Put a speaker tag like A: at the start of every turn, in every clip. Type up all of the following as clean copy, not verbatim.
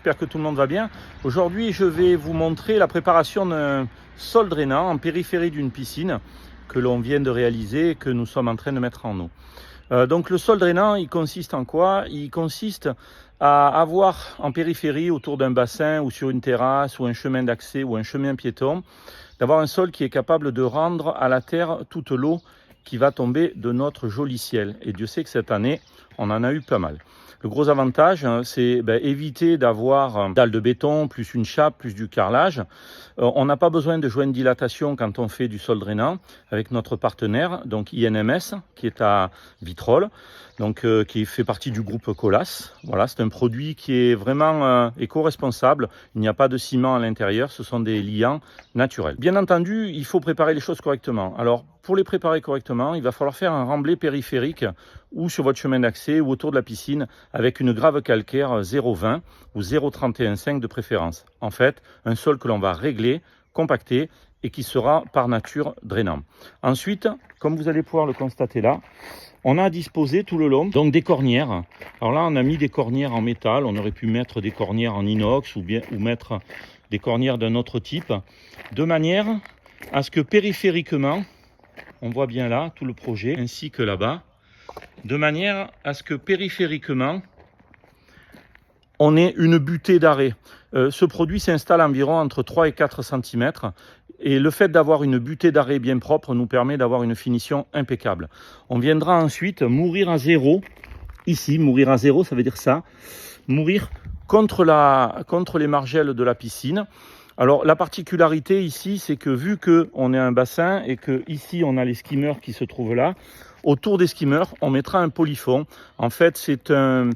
A: J'espère que tout le monde va bien. Aujourd'hui, je vais vous montrer la préparation d'un sol drainant en périphérie d'une piscine que l'on vient de réaliser et que nous sommes en train de mettre en eau. Donc le sol drainant, il consiste en quoi? Il consiste à avoir en périphérie, autour d'un bassin ou sur une terrasse ou un chemin d'accès ou un chemin piéton, d'avoir un sol qui est capable de rendre à la terre toute l'eau qui va tomber de notre joli ciel. Et Dieu sait que cette année, on en a eu pas mal. Le gros avantage, c'est éviter d'avoir une dalle de béton, plus une chape, plus du carrelage. On n'a pas besoin de joint de dilatation quand on fait du sol drainant avec notre partenaire, donc INMS, qui est à Vitrolles, donc qui fait partie du groupe Colas. Voilà, c'est un produit qui est vraiment éco-responsable. Il n'y a pas de ciment à l'intérieur, ce sont des liants naturels. Bien entendu, il faut préparer les choses correctement. Alors, pour les préparer correctement, il va falloir faire un remblai périphérique ou sur votre chemin d'accès ou autour de la piscine avec une grave calcaire 0,20 ou 0,315 de préférence. En fait, un sol que l'on va régler, compacter et qui sera par nature drainant. Ensuite, comme vous allez pouvoir le constater là, on a à disposer tout le long donc des cornières. Alors là, on a mis des cornières en métal. On aurait pu mettre des cornières en inox ou mettre des cornières d'un autre type, de manière à ce que périphériquement, on voit bien là tout le projet, ainsi que là-bas, de manière à ce que périphériquement, on ait une butée d'arrêt. Ce produit s'installe environ entre 3 et 4 cm. Et le fait d'avoir une butée d'arrêt bien propre nous permet d'avoir une finition impeccable. On viendra ensuite mourir à zéro. Ici, mourir à zéro, ça veut dire ça. Mourir contre les margelles de la piscine. Alors la particularité ici, c'est que vu qu'on est un bassin et que ici on a les skimmers qui se trouvent là, autour des skimmers, on mettra un polyfond. En fait, c'est un,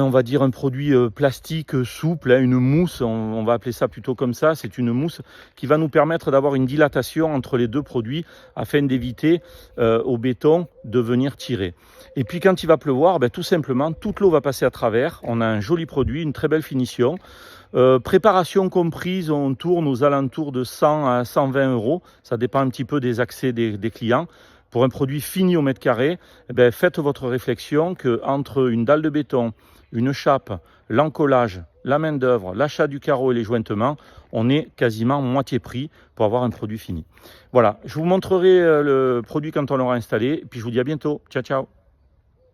A: on va dire, un produit plastique souple, une mousse, on va appeler ça plutôt comme ça. C'est une mousse qui va nous permettre d'avoir une dilatation entre les deux produits afin d'éviter au béton de venir tirer. Et puis quand il va pleuvoir, tout simplement, toute l'eau va passer à travers. On a un joli produit, une très belle finition. Préparation comprise, on tourne aux alentours de 100 à 120 euros. Ça dépend un petit peu des accès des clients. Pour un produit fini au mètre carré, faites votre réflexion qu'entre une dalle de béton, une chape, l'encollage, la main d'œuvre, l'achat du carreau et les jointements, on est quasiment moitié prix pour avoir un produit fini. Voilà, je vous montrerai le produit quand on l'aura installé, et puis je vous dis à bientôt. Ciao, ciao.